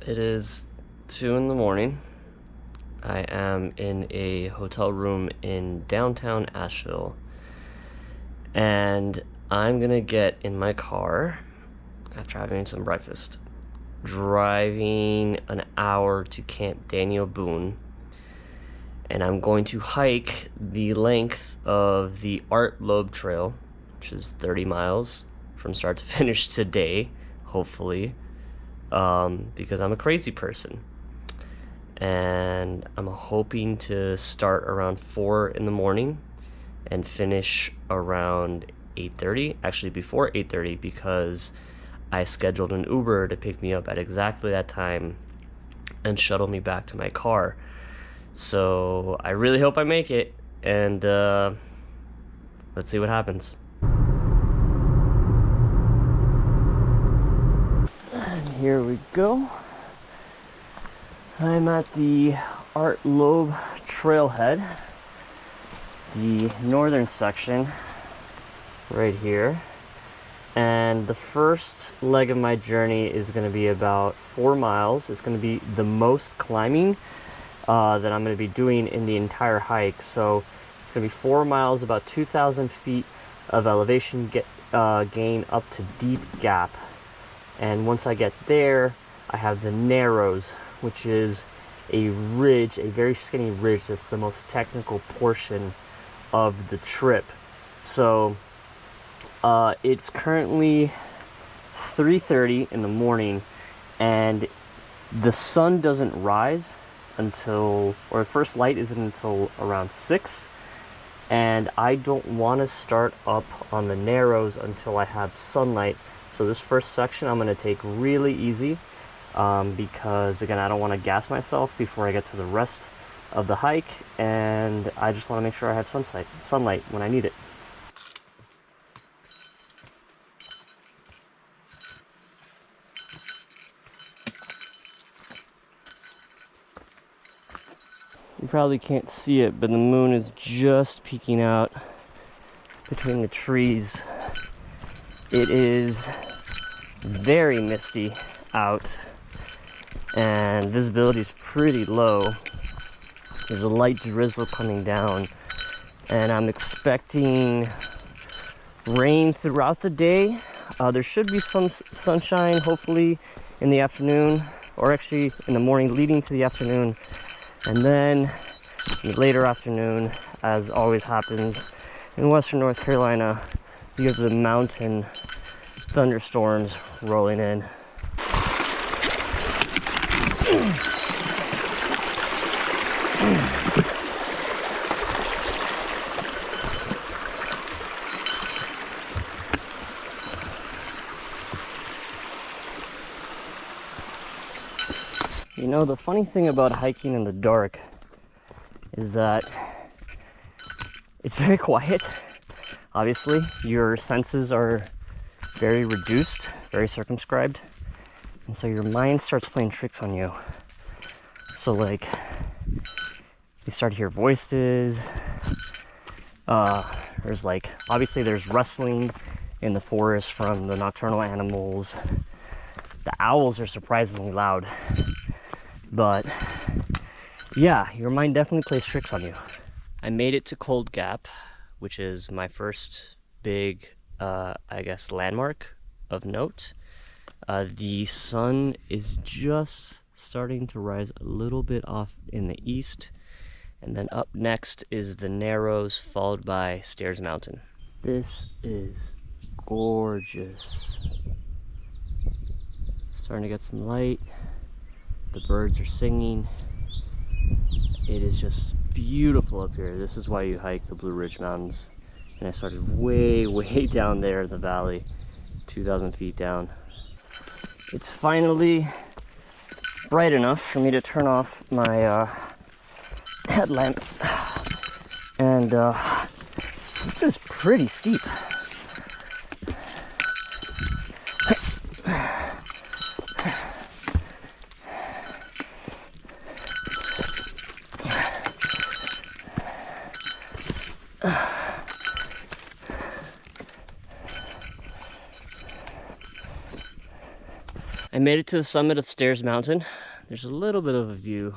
It is 2 in the morning. I am in a hotel room in downtown Asheville, and I'm gonna get in my car after having some breakfast, driving an hour to Camp Daniel Boone, and I'm going to hike the length of the Loeb Trail, which is 30 miles from start to finish today, hopefully, because I'm a crazy person. And I'm hoping to start around 4 in the morning and finish around 8:30, actually before 8:30, because I scheduled an Uber to pick me up at exactly that time and shuttle me back to my car. So I really hope I make it, and let's see what happens. And here we go. I'm at the Loeb trailhead, the northern section right here, and the first leg of my journey is going to be about 4 miles. It's going to be the most climbing that I'm going to be doing in the entire hike. So it's going to be 4 miles, about 2,000 feet of elevation gain up to Deep Gap, and once I get there I have the Narrows, which is a ridge, a very skinny ridge that's the most technical portion of the trip. So it's currently 3:30 in the morning, and the sun doesn't rise until, or first light isn't until around 6, and I don't want to start up on the Narrows until I have sunlight. So this first section I'm going to take really easy, because again, I don't want to gas myself before I get to the rest of the hike, and I just want to make sure I have sunlight when I need it. You probably can't see it, but the moon is just peeking out between the trees. It is very misty out, and visibility is pretty low. There's a light drizzle coming down, and I'm expecting rain throughout the day. There should be some sunshine, hopefully, in the afternoon, or actually in the morning leading to the afternoon. And then in the later afternoon, as always happens in Western North Carolina, you have the mountain thunderstorms rolling in. You know, the funny thing about hiking in the dark is that it's very quiet. Obviously, your senses are very reduced, very circumscribed, and so your mind starts playing tricks on you. So like, you start to hear voices. There's like, obviously there's rustling in the forest from the nocturnal animals. The owls are surprisingly loud. But yeah, your mind definitely plays tricks on you. I made it to Cold Gap, which is my first big, I guess, landmark of note. The sun is just starting to rise a little bit off in the east, and then up next is the Narrows, followed by Stairs Mountain. This is gorgeous. Starting to get some light. The birds are singing. It is just beautiful up here. This is why you hike the Blue Ridge Mountains. And I started way, way down there in the valley, 2,000 feet down. It's finally bright enough for me to turn off my headlamp. And this is pretty steep. I made it to the summit of Stairs Mountain. There's a little bit of a view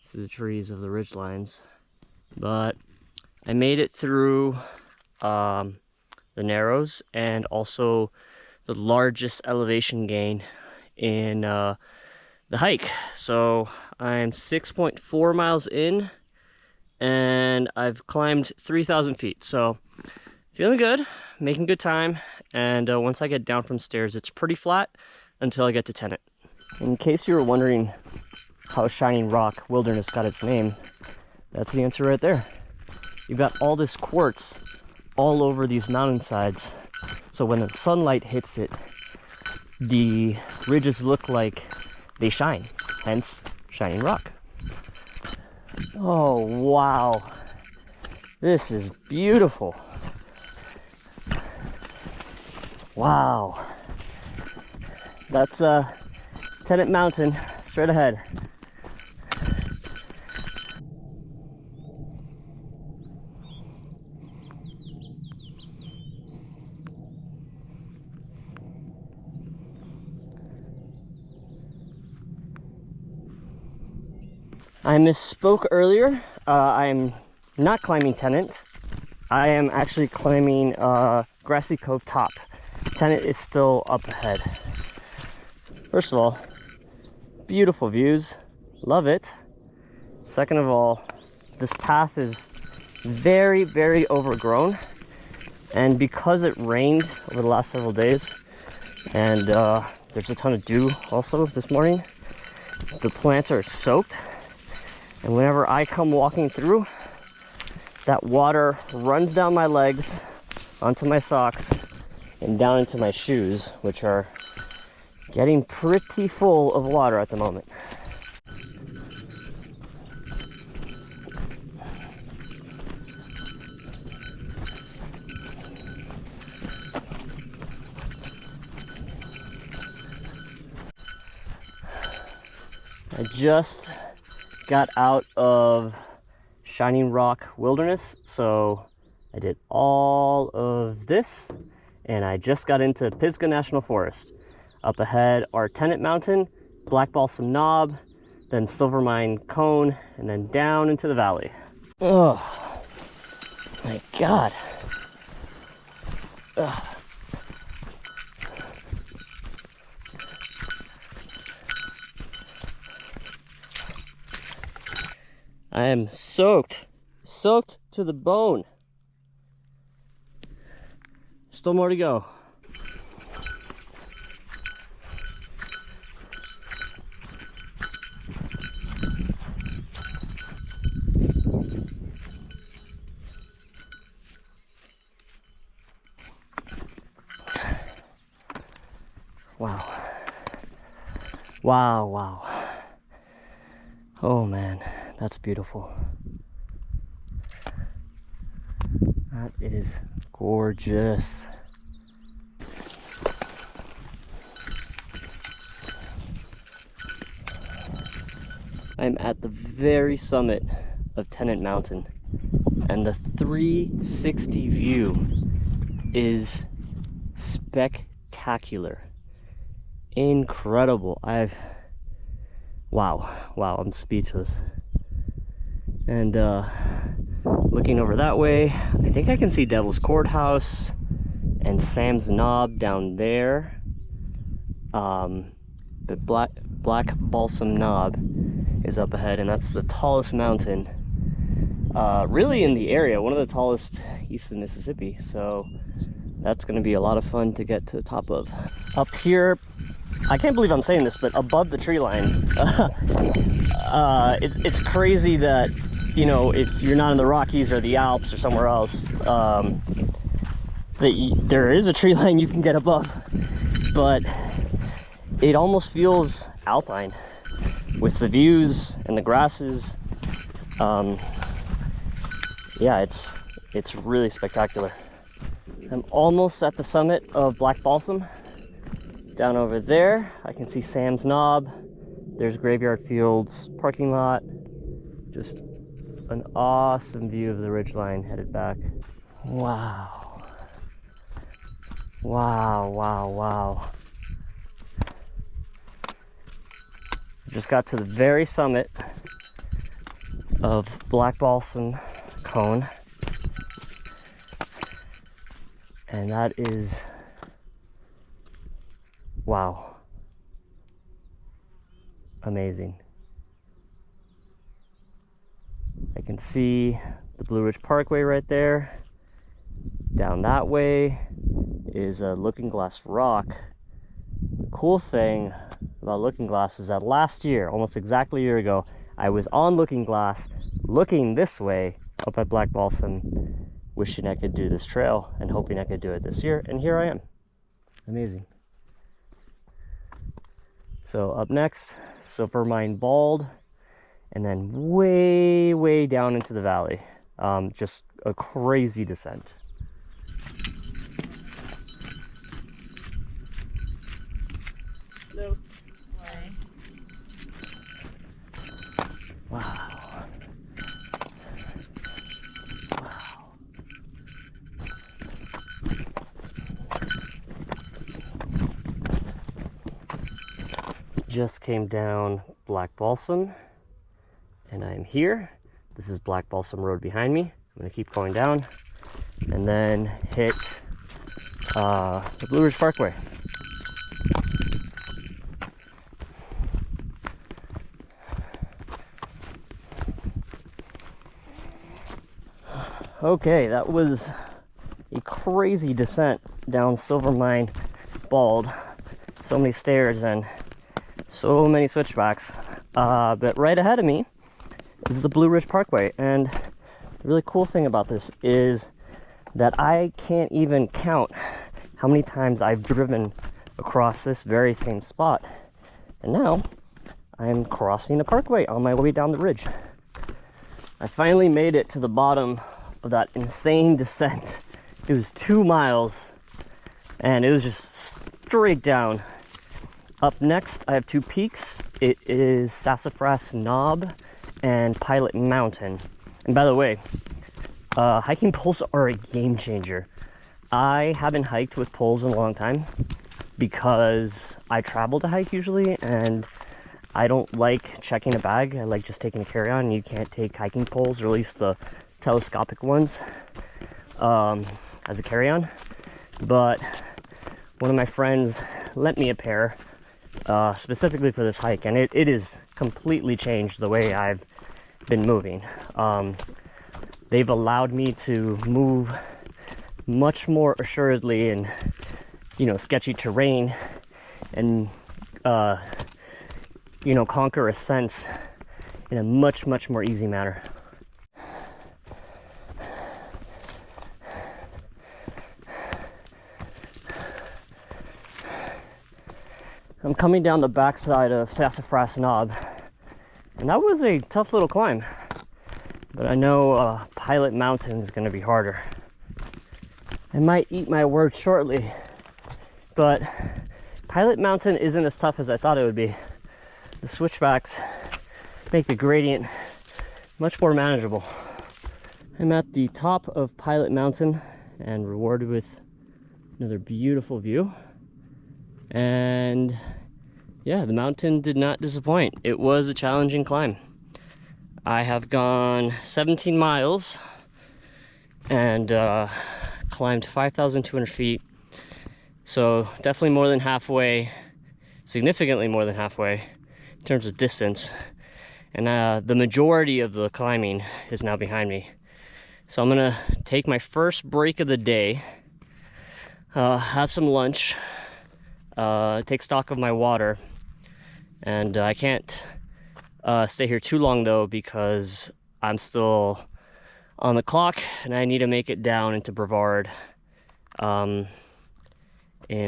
through the trees of the ridge lines, but I made it through the Narrows and also the largest elevation gain in the hike. So I'm 6.4 miles in and I've climbed 3,000 feet. So feeling good, making good time. And once I get down from stairs, it's pretty flat until I get to Tenet. In case you were wondering how Shining Rock Wilderness got its name, that's the answer right there. You've got all this quartz all over these mountainsides. So when the sunlight hits it, the ridges look like they shine, hence Shining Rock. Oh, wow. This is beautiful. Wow. That's Tenet Mountain, straight ahead. I misspoke earlier. I'm not climbing Tenet. I am actually climbing Grassy Cove Top. Tenet is still up ahead. First of all, beautiful views. Love it. Second of all, this path is very, very overgrown. And because it rained over the last several days, and there's a ton of dew also this morning, the plants are soaked. And whenever I come walking through, that water runs down my legs, onto my socks, and down into my shoes, which are getting pretty full of water at the moment. I just got out of Shining Rock Wilderness, so I did all of this and I just got into Pisgah National Forest. Up ahead are Tenet Mountain, Black Balsam Knob, then Silvermine Cone, and then down into the valley. Oh my God. Ugh. I am soaked to the bone. Still more to go. Wow. Wow, wow. Oh man, that's beautiful. That is gorgeous. I'm at the very summit of Tenet Mountain, and the 360 view is spectacular. Incredible. Wow, I'm speechless. And looking over that way, I think I can see Devil's Courthouse and Sam's Knob down there. The Black Balsam Knob is up ahead, and that's the tallest mountain really in the area, one of the tallest east of Mississippi. So that's going to be a lot of fun to get to the top of. Up here, I can't believe I'm saying this, but above the tree line, it's crazy that, you know, if you're not in the Rockies or the Alps or somewhere else, there is a tree line you can get above, but it almost feels alpine with the views and the grasses. Yeah, it's really spectacular. I'm almost at the summit of Black Balsam. Down over there, I can see Sam's Knob. There's Graveyard Fields parking lot. Just an awesome view of the ridgeline headed back. Wow. Wow, wow, wow. Just got to the very summit of Black Balsam Cone, and that is, wow, amazing. I can see the Blue Ridge Parkway right there. Down that way is a Looking Glass Rock. The cool thing about Looking Glass is that last year, almost exactly a year ago, I was on Looking Glass looking this way up at Black Balsam, wishing I could do this trail and hoping I could do it this year, and here I am. Amazing. So up next, Silvermine Bald, and then way down into the valley. Just a crazy descent. No way. Wow. Just came down Black Balsam, and I'm here. This is Black Balsam Road behind me. I'm gonna keep going down and then hit the Blue Ridge Parkway. Okay, that was a crazy descent down Silvermine Bald. So many stairs and so many switchbacks. But right ahead of me is the Blue Ridge Parkway. And the really cool thing about this is that I can't even count how many times I've driven across this very same spot. And now I'm crossing the parkway on my way down the ridge. I finally made it to the bottom of that insane descent. It was 2 miles and it was just straight down. Up next, I have 2 peaks. It is Sassafras Knob and Pilot Mountain. And by the way, hiking poles are a game changer. I haven't hiked with poles in a long time because I travel to hike usually, and I don't like checking a bag. I like just taking a carry-on. You can't take hiking poles, or at least the telescopic ones, as a carry-on. But one of my friends lent me a pair specifically for this hike, and it is completely changed the way I've been moving. They've allowed me to move much more assuredly in, you know, sketchy terrain, and you know, conquer ascents in a much more easy manner. I'm coming down the backside of Sassafras Knob, and that was a tough little climb, but I know Pilot Mountain is going to be harder. I might eat my words shortly, but Pilot Mountain isn't as tough as I thought it would be. The switchbacks make the gradient much more manageable. I'm at the top of Pilot Mountain and rewarded with another beautiful view. And yeah, the mountain did not disappoint. It was a challenging climb. I have gone 17 miles and climbed 5,200 feet. So definitely more than halfway, significantly more than halfway in terms of distance. And the majority of the climbing is now behind me. So I'm gonna take my first break of the day, have some lunch, take stock of my water, and I can't stay here too long though, because I'm still on the clock and I need to make it down into Brevard in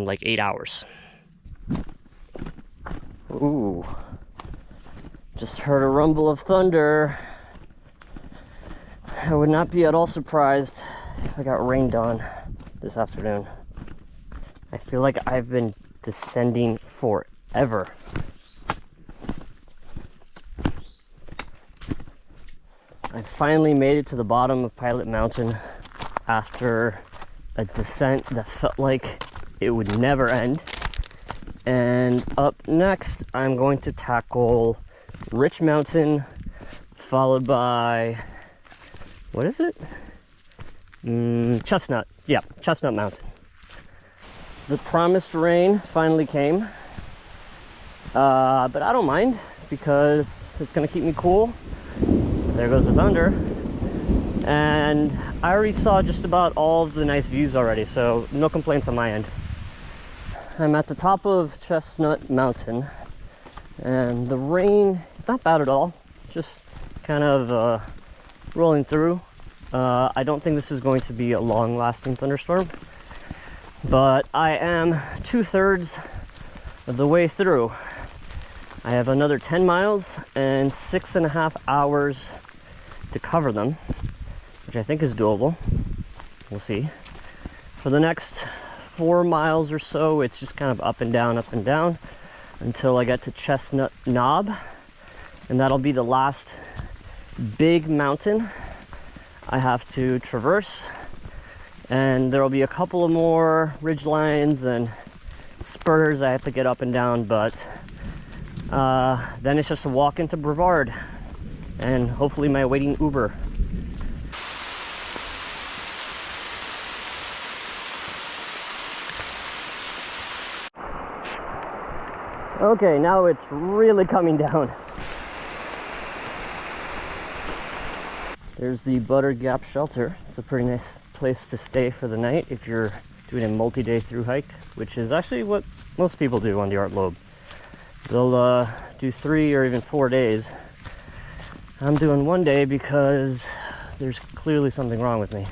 like 8 hours. Ooh, just heard a rumble of thunder. I would not be at all surprised if I got rained on this afternoon. I feel like I've been descending forever. I finally made it to the bottom of Pilot Mountain after a descent that felt like it would never end. And up next, I'm going to tackle Rich Mountain, followed by, what is it? Chestnut. Yeah, Chestnut Mountain. The promised rain finally came, but I don't mind because it's gonna keep me cool. There goes the thunder. And I already saw just about all of the nice views already, so no complaints on my end. I'm at the top of Chestnut Mountain, and the rain is not bad at all, just kind of rolling through. I don't think this is going to be a long-lasting thunderstorm, but I am 2/3 of the way through. I have another 10 miles and 6.5 hours to cover them, which I think is doable. We'll see. For the next 4 miles or so, it's just kind of up and down until I get to Chestnut Knob, and that'll be the last big mountain I have to traverse. And there will be a couple of more ridge lines and spurs I have to get up and down, but then it's just a walk into Brevard and hopefully my waiting Uber. Okay, now it's really coming down. There's the Butter Gap Shelter. It's a pretty nice place to stay for the night if you're doing a multi-day through hike, which is actually what most people do on the Art Loeb. They'll do 3 or even 4 days. I'm doing 1 day because there's clearly something wrong with me.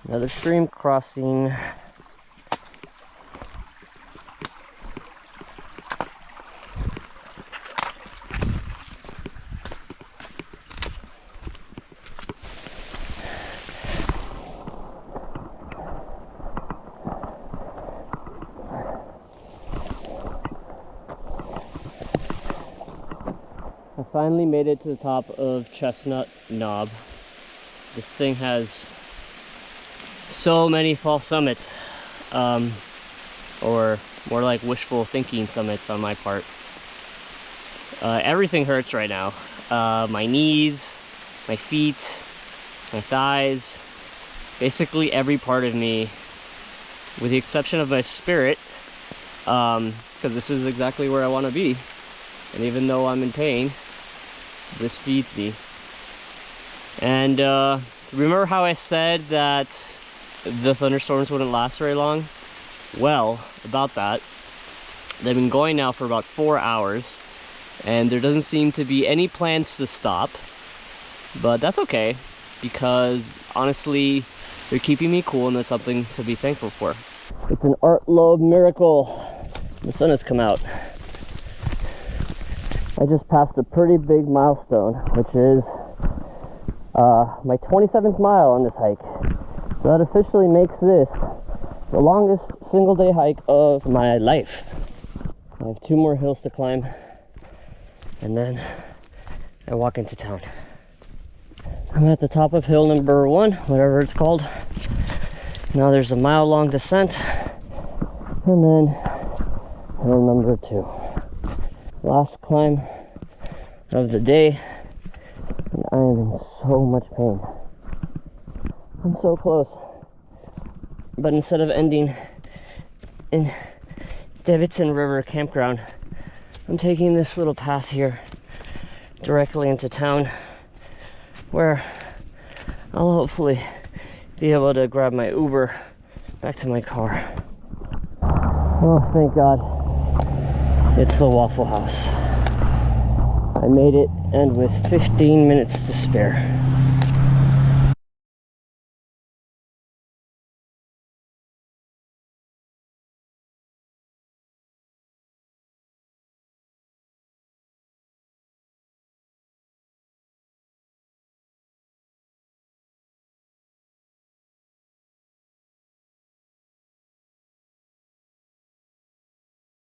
Another stream crossing. I finally made it to the top of Chestnut Knob. This thing has so many false summits, or more like wishful thinking summits on my part. Everything hurts right now. My knees, my feet, my thighs, basically every part of me, with the exception of my spirit, because this is exactly where I want to be. And even though I'm in pain, this feeds me. And remember how I said that the thunderstorms wouldn't last very long? Well, about that, they've been going now for about 4 hours, and there doesn't seem to be any plans to stop. But that's okay, because honestly, they're keeping me cool, and that's something to be thankful for. It's an Art Loeb miracle. The sun has come out. I just passed a pretty big milestone, which is my 27th mile on this hike. So that officially makes this the longest single day hike of my life. I have 2 more hills to climb, and then I walk into town. I'm at the top of hill number 1, whatever it's called. Now there's a mile-long descent, and then hill number 2. Last climb of the day, and I am in so much pain. I'm so close, but instead of ending in Davidson River Campground, I'm taking this little path here directly into town, where I'll hopefully be able to grab my Uber back to my car. Oh, thank God. It's the Waffle House. I made it, and with 15 minutes to spare.